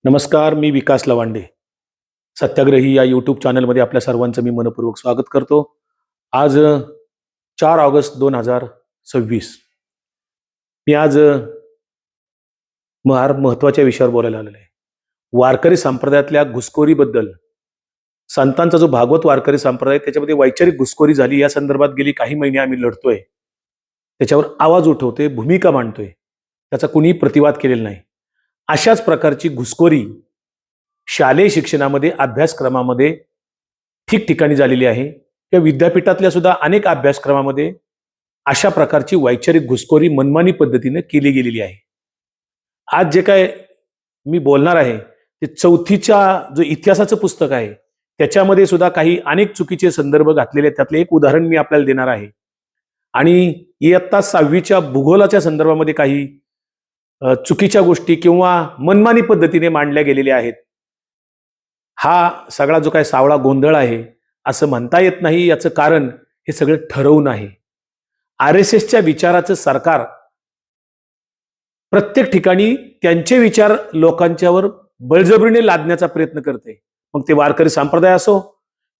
नमस्कार, मी विकास लवांडे. सत्याग्रही या यूट्यूब चॅनलमध्ये आपल्या सर्वांचं मी मनपूर्वक स्वागत करतो. आज 4 ऑगस्ट 2026. मी आज फार महत्त्वाच्या विषयावर बोलायला आलेलो आहे. वारकरी संप्रदायातल्या घुसखोरीबद्दल. संतांचा जो भागवत वारकरी संप्रदाय आहे, त्याच्यामध्ये वैचारिक घुसखोरी झाली या संदर्भात गेली काही महिने आम्ही लढतोय. त्याच्यावर आवाज उठवतोय, भूमिका मांडतोय. त्याचा कुणीही प्रतिवाद केलेला नाही. अशाच प्रकारची घुसखोरी शालेय शिक्षणामध्ये, अभ्यासक्रमामध्ये ठिकठिकाणी झालेली आहे. या विद्यापीठातल्या सुद्धा अनेक अभ्यासक्रमामध्ये अशा प्रकारची वैचारिक घुसखोरी मनमानी पद्धतीने केली गेलेली आहे. आज जे काय मी बोलणार आहे ते 4थीच्या जो इतिहासाचं पुस्तक आहे त्याच्यामध्ये सुद्धा काही अनेक चुकीचे संदर्भ घातलेले आहेत. त्यातले एक उदाहरण मी आपल्याला देणार आहे. आणि इयत्ता 6वीच्या भूगोलाच्या संदर्भामध्ये काही चुकीच्या गोष्टी किंवा मनमानी पद्धतीने मांडल्या गेलेल्या आहेत. हा सगळा जो काही सावळा गोंधळ आहे असं म्हणता येत नाही. याचं कारण हे सगळं ठरवून आहे. RSSच्या विचाराचं सरकार प्रत्येक ठिकाणी त्यांचे विचार लोकांच्यावर बळजबरीने लादण्याचा प्रयत्न करते. मग ते वारकरी संप्रदाय असो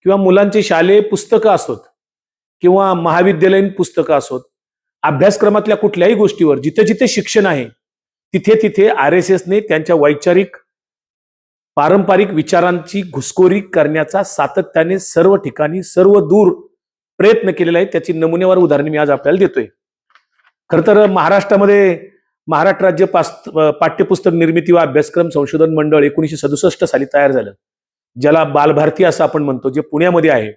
किंवा मुलांची शालेय पुस्तकं असोत किंवा महाविद्यालयीन पुस्तकं असोत, अभ्यासक्रमातल्या कुठल्याही गोष्टीवर जिथे जिथे शिक्षण आहे तिथे तिथे RSSने त्यांच्या वैचारिक पारंपरिक विचारांची घुसखोरी करण्याचा सातत्याने सर्व ठिकाणी सर्व दूर प्रयत्न केलेला आहे. त्याची नमुनेवार उदाहरणे मी आज आपल्याला देतोय. खर तर महाराष्ट्रामध्ये महाराष्ट्र राज्य पाठ्यपुस्तक निर्मिती व अभ्यासक्रम संशोधन मंडळ 1967 साली तयार झालं, ज्याला बालभारती असं आपण म्हणतो, जे पुण्यामध्ये आहे.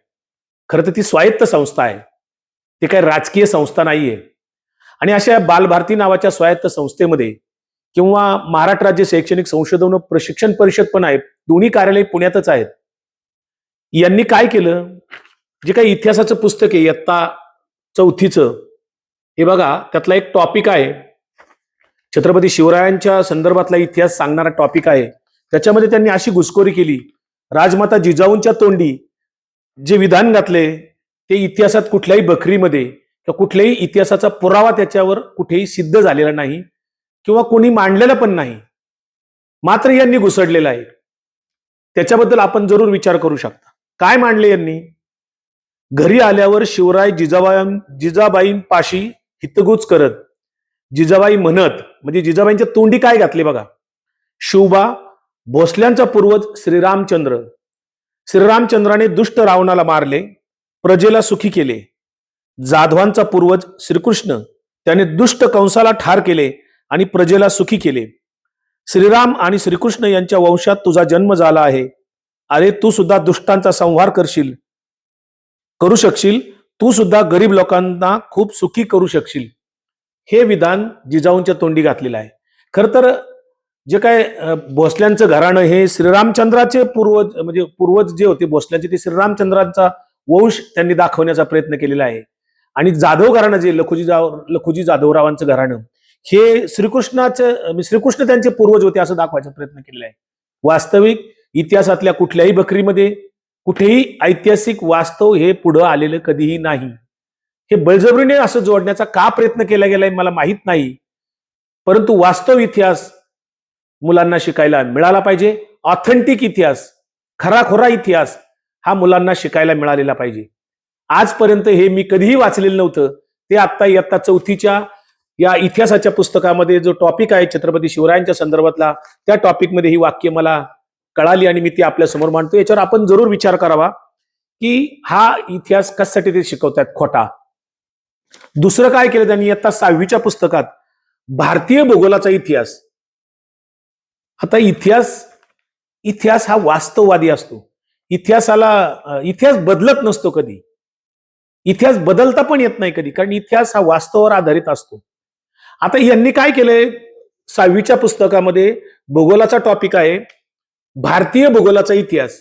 खरं तर ती स्वायत्त संस्था आहे, ती काही राजकीय संस्था नाहीये. आणि अशा बालभारती नावाच्या स्वायत्त संस्थेमध्ये किंवा महाराष्ट्र राज्य शैक्षणिक संशोधन व प्रशिक्षण परिषद पण आहेत, दोन्ही कार्यालय पुण्यातच आहेत. यांनी काय केलं, जे काही इतिहासाचं पुस्तक आहे इयत्ता 4थीचं, हे बघा, त्यातला एक टॉपिक आहे छत्रपती शिवरायांच्या संदर्भातला इतिहास सांगणारा टॉपिक आहे. त्याच्यामध्ये त्यांनी अशी घुसखोरी केली, राजमाता जिजाऊंच्या तोंडी जे विधान घातले ते इतिहासात कुठल्याही बखरीमध्ये किंवा कुठल्याही इतिहासाचा पुरावा त्याच्यावर कुठेही सिद्ध झालेला नाही किंवा कोणी मांडलेलं पण नाही, मात्र यांनी घुसडलेलं आहे. त्याच्याबद्दल आपण जरूर विचार करू शकता. काय मांडले यांनी? घरी आल्यावर शिवराय जिजाबाईंपाशी हितगुज करत जिजाबाई म्हणत, म्हणजे जिजाबाईंच्या तोंडी काय घातले बघा, शिवबा, भोसल्यांचा पूर्वज श्रीरामचंद्राने दुष्ट रावणाला मारले, प्रजेला सुखी केले. जाधवांचा पूर्वज श्रीकृष्ण, त्याने दुष्ट कंसाला ठार केले आणि प्रजेला सुखी केले. श्रीराम आणि श्रीकृष्ण यांच्या वंशात तुझा जन्म झाला आहे. अरे, तू सुद्धा दुष्टांचा संहार करू शकशील. तू सुद्धा गरीब लोकांना खूप सुखी करू शकशील. हे विधान जिजाऊंच्या तोंडी घातलेलं आहे. खर तर जे काय भोसल्यांचं घराणं हे श्रीरामचंद्राचे पूर्वज जे होते भोसल्यांचे, ते श्रीरामचंद्रांचा वंश त्यांनी दाखवण्याचा प्रयत्न केलेला आहे. आणि जाधव घराणं जे लखुजी जाधवरावांचं घराणं, हे श्रीकृष्ण त्यांचे पूर्वज होते असं दाखवायचा प्रयत्न केलेला आहे. वास्तविक इतिहासातल्या कुठल्याही बखरीमध्ये कुठेही ऐतिहासिक वास्तव हे पुढं आलेलं कधीही नाही. हे बळजबरीने असं जोडण्याचा का प्रयत्न केला गेलाय मला माहित नाही, परंतु वास्तव इतिहास मुलांना शिकायला मिळाला पाहिजे. ऑथेंटिक इतिहास, खराखोरा इतिहास हा मुलांना शिकायला मिळालेला पाहिजे. आजपर्यंत हे मी कधीही वाचलेलं नव्हतं. ते आता इयत्ता 4थीच्या या इतिहासाच्या पुस्तकामध्ये जो टॉपिक आहे छत्रपती शिवरायांच्या संदर्भातला, त्या टॉपिकमध्ये ही वाक्य मला कळाली आणि मी ती आपल्या समोर मांडतो. याच्यावर आपण जरूर विचार करावा की हा इतिहास कशासाठी ते शिकवतात खोटा. दुसरं काय केलं त्यांनी, इयत्ता 6वीच्या पुस्तकात भारतीय भूगोलाचा इतिहास. आता इतिहास हा वास्तववादी असतो. इतिहास बदलत नसतो कधी. इतिहास बदलता पण येत नाही कधी, कारण इतिहास हा वास्तवावर आधारित असतो. आता यांनी काय केलंय, 6वीच्या पुस्तकामध्ये भूगोलाचा टॉपिक आहे भारतीय भूगोलाचा इतिहास.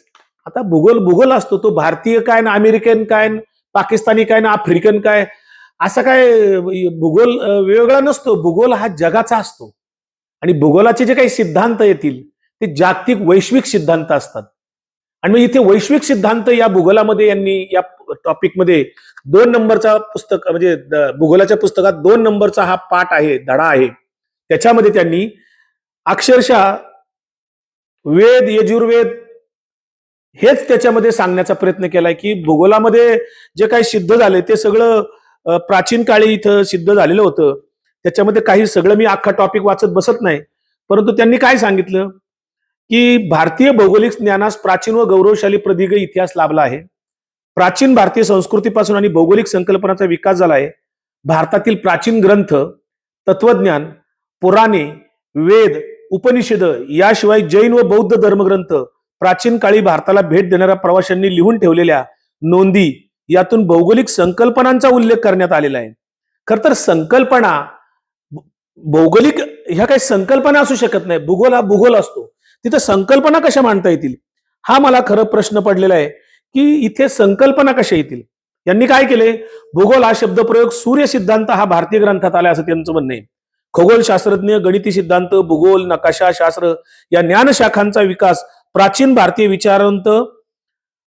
आता भूगोल असतो तो भारतीय काय ना, अमेरिकन काय, पाकिस्तानी काय ना, आफ्रिकन काय, असा काय भूगोल वेगळा नसतो. भूगोल हा जगाचा असतो आणि भूगोलाचे जे काही सिद्धांत येतील ते जागतिक वैश्विक सिद्धांत असतात. आणि मग इथे वैश्विक सिद्धांत या भूगोलामध्ये यांनी या टॉपिकमध्ये 2 नंबरचा पुस्तक, म्हणजे भूगोलाच्या पुस्तकात 2 नंबरचा हा पाठ आहे, धडा आहे. त्याच्यामध्ये त्यांनी अक्षरशः वेद, यजुर्वेद हेच त्याच्यामध्ये सांगण्याचा प्रयत्न केलाय की भूगोलामध्ये जे काही सिद्ध झाले ते सगळं प्राचीन काळी इथं सिद्ध झालेलं होतं. त्याच्यामध्ये काही सगळं मी अख्खा टॉपिक वाचत बसत नाही. परंतु त्यांनी काय सांगितलं की भारतीय भौगोलिक ज्ञानास प्राचीन व गौरवशाली प्रदीर्घ इतिहास लाभला आहे. प्राचीन भारतीय संस्कृतीपासून आणि भौगोलिक संकल्पनाचा विकास झाला आहे. भारतातील प्राचीन ग्रंथ, तत्वज्ञान, पुराणे, वेद, उपनिषद याशिवाय जैन व बौद्ध धर्मग्रंथ, प्राचीन काळी भारताला भेट देणाऱ्या प्रवाशांनी लिहून ठेवलेल्या नोंदी यातून भौगोलिक संकल्पनांचा उल्लेख करण्यात आलेला आहे. खर तर संकल्पना भौगोलिक ह्या काही संकल्पना असू शकत नाही. भूगोल हा भूगोल असतो. तिथं संकल्पना कशा मांडता येतील हा मला खरं प्रश्न पडलेला आहे की इथे संकल्पना कशा येतील. यांनी काय केले, भूगोल हा शब्दप्रयोग सूर्य सिद्धांत हा भारतीय ग्रंथात आला असं त्यांचं म्हणणं आहे. खगोलशास्त्रज्ञ, गणिती सिद्धांत, भूगोल, नकाशा शास्त्र या ज्ञानशाखांचा विकास प्राचीन भारतीय विचारवंत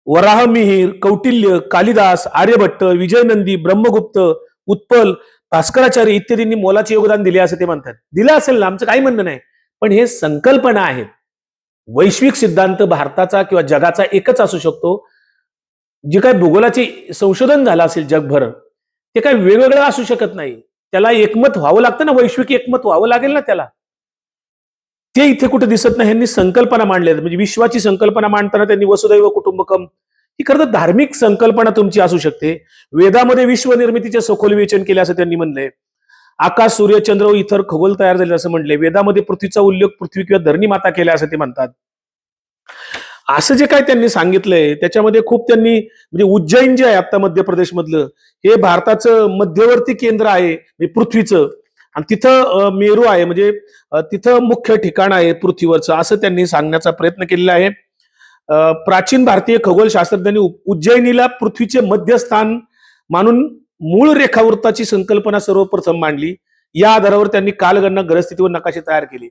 वराहमिहिर, कौटिल्य, कालिदास, आर्यभट्ट, विजयनंदी, ब्रह्मगुप्त, उत्पल, भास्कराचार्य इत्यादींनी मोलाचे योगदान दिले असं ते म्हणतात. दिलं असेल ना, आमचं काही म्हणणं नाही. पण हे संकल्पना आहेत. वैश्विक सिद्धांत भारताचा किंवा जगाचा एकच असू शकतो. जे काही भूगोलाचे संशोधन झालं असेल जगभर ते काही वेगवेगळं असू शकत नाही. त्याला एकमत व्हावं लागतं ना, वैश्विक एकमत व्हावं लागेल ना त्याला. ते इथे कुठे दिसत नाही. यांनी संकल्पना मांडल्या, म्हणजे विश्वाची संकल्पना मांडताना त्यांनी वसुदैव कुटुंबकम ही खरं तर धार्मिक संकल्पना तुमची असू शकते. वेदामध्ये विश्व निर्मितीचे सखोल विवेचन केले असं त्यांनी म्हणलंय. आकाश, सूर्य, चंद्र व इतर खगोल तयार झाले असं म्हणले. वेदामध्ये पृथ्वीचा उल्लेख पृथ्वी किंवा धरणी माता केला असं ते म्हणतात. असं जे काय त्यांनी सांगितलंय त्याच्यामध्ये खूप त्यांनी म्हणजे उज्जैन जे आहे आता मध्य प्रदेश मधलं हे भारताचं मध्यवर्ती केंद्र आहे पृथ्वीचं, आणि तिथं मेरू आहे म्हणजे तिथं मुख्य ठिकाण आहे पृथ्वीवरचं असं त्यांनी सांगण्याचा प्रयत्न केलेला आहे. प्राचीन भारतीय खगोलशास्त्रज्ञांनी उज्जैनीला पृथ्वीचे मध्यस्थान मानून मूळ रेखावृत्ताची संकल्पना सर्वप्रथम मांडली. या आधारावर त्यांनी कालगणना, ग्रहस्थिती व नकाशे तयार केले.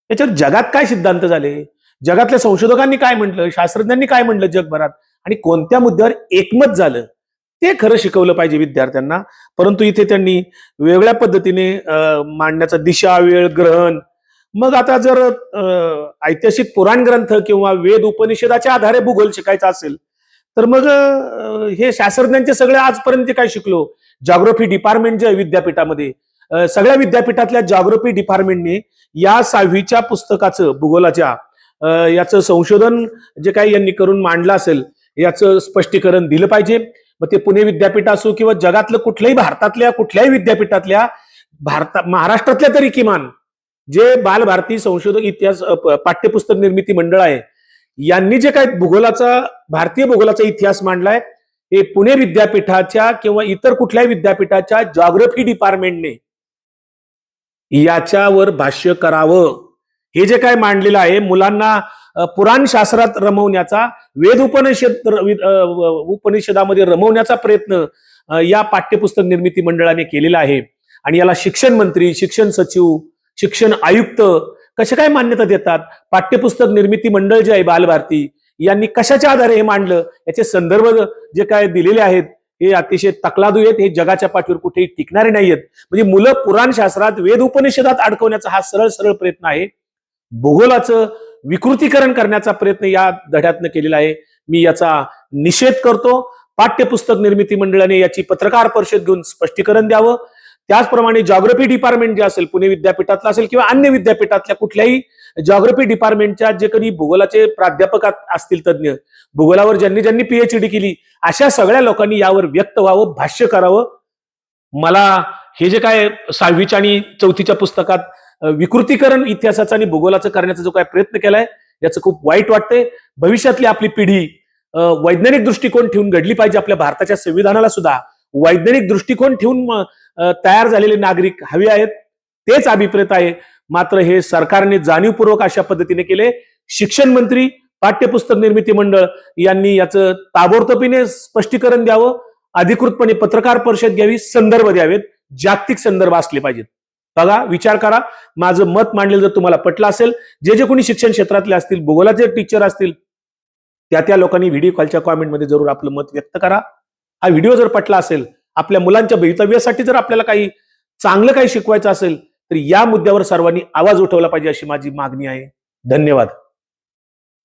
याच्यावर जगात काय सिद्धांत झाले, जगातल्या संशोधकांनी काय म्हटलं, शास्त्रज्ञांनी काय म्हटलं जगभरात, आणि कोणत्या मुद्द्यावर एकमत झालं ते खरं शिकवलं पाहिजे विद्यार्थ्यांना. परंतु इथे त्यांनी वेगळ्या पद्धतीने मांडण्याचा दिशा, वेळ, ग्रहण. मग आता जर ऐतिहासिक पुराण ग्रंथ किंवा वेद उपनिषदाच्या आधारे भूगोल शिकायचा असेल तर मग हे शास्त्रज्ञांचे सगळे आजपर्यंत काय शिकलो, जॉग्राफी डिपार्टमेंट जे आहे विद्यापीठामध्ये, सगळ्या विद्यापीठातल्या जॉग्राफी डिपार्टमेंटने या 6वीच्या पुस्तकाचं भूगोलाच्या याचं संशोधन जे काही यांनी करून मांडलं असेल याचं स्पष्टीकरण दिलं पाहिजे. मग ते पुणे विद्यापीठ असो किंवा जगातलं कुठल्याही भारतातल्या कुठल्याही विद्यापीठातल्या महाराष्ट्रातल्या तरी किमान जे बालभारती संशोधक इतिहास पाठ्यपुस्तक निर्मिती मंडळ आहे यांनी जे काही भारतीय भूगोलाचा इतिहास मांडलाय हे पुणे विद्यापीठाच्या किंवा इतर कुठल्याही विद्यापीठाच्या जॉग्राफी डिपार्टमेंटने याच्यावर भाष्य करावं. हे जे काय मांडलेलं आहे मुलांना पुराण शास्त्रात रमवण्याचा, वेद उपनिषदामध्ये रमवण्याचा प्रयत्न या पाठ्यपुस्तक निर्मिती मंडळाने केलेला आहे. आणि याला शिक्षण मंत्री, शिक्षण सचिव, शिक्षण आयुक्त कसे काय मान्यता देतात. पाठ्यपुस्तक निर्मिती मंडळ जे आहे बालभारती यांनी कशाच्या आधारे हे मांडलं याचे संदर्भ जे काय दिलेले आहेत हे अतिशय तकलादू आहेत. हे जगाच्या पाठीवर कुठेही टिकणारे नाहीयेत. म्हणजे मुलं पुराण शास्त्रात, वेद उपनिषदात अडकवण्याचा हा सरळ सरळ प्रयत्न आहे. भूगोलाचं विकृतीकरण करण्याचा प्रयत्न या धड्यातनं केलेला आहे. मी याचा निषेध करतो. पाठ्यपुस्तक निर्मिती मंडळाने याची पत्रकार परिषद घेऊन स्पष्टीकरण द्यावं. त्याचप्रमाणे जॉग्राफी डिपार्टमेंट जे असेल पुणे विद्यापीठातलं असेल किंवा अन्य विद्यापीठातल्या कुठल्याही जॉग्राफी डिपार्टमेंटच्या जे कधी भूगोलाचे प्राध्यापक असतील, तज्ज्ञ, भूगोलावर ज्यांनी ज्यांनी पीएचडी केली अशा सगळ्या लोकांनी यावर व्यक्त व्हावं, भाष्य करावं. मला हे जे काय 6वीच्या आणि 4थीच्या पुस्तकात विकृतीकरण इतिहासाचा आणि भूगोलाचं करण्याचा जो काय प्रयत्न केलाय याचं खूप वाईट वाटतंय. भविष्यातली आपली पिढी वैज्ञानिक दृष्टिकोन ठेवून घडली पाहिजे. आपल्या भारताच्या संविधानाला सुद्धा वैज्ञानिक दृष्टिकोन ठेवून तयार झालेले नागरिक हवे आहेत. तेच अभिप्रेत आहे. मात्र हे सरकारने जाणीवपूर्वक अशा पद्धतीने केले. शिक्षण मंत्री, पाठ्यपुस्तक निर्मिती मंडळ यांनी याचं ताबडतोबीने स्पष्टीकरण द्यावं, अधिकृतपणे पत्रकार परिषद घ्यावी, संदर्भ द्यावेत, जागतिक संदर्भ असले पाहिजेत. बघा, विचार करा. माझं मत मांडलेलं जर तुम्हाला पटलं असेल, जे कोणी शिक्षण क्षेत्रातले असतील, भूगोलाचे टीचर असतील, त्या लोकांनी व्हिडिओ कॉलच्या कॉमेंटमध्ये जरूर आपलं मत व्यक्त करा. हा व्हिडिओ जर पटला असेल, आपल्या मुलांच्या भवितव्यासाठी जर आपल्याला काही चांगलं काही शिकवायचं असेल तर या मुद्द्यावर सर्वांनी आवाज उठवला पाहिजे अशी माझी मागणी आहे. धन्यवाद.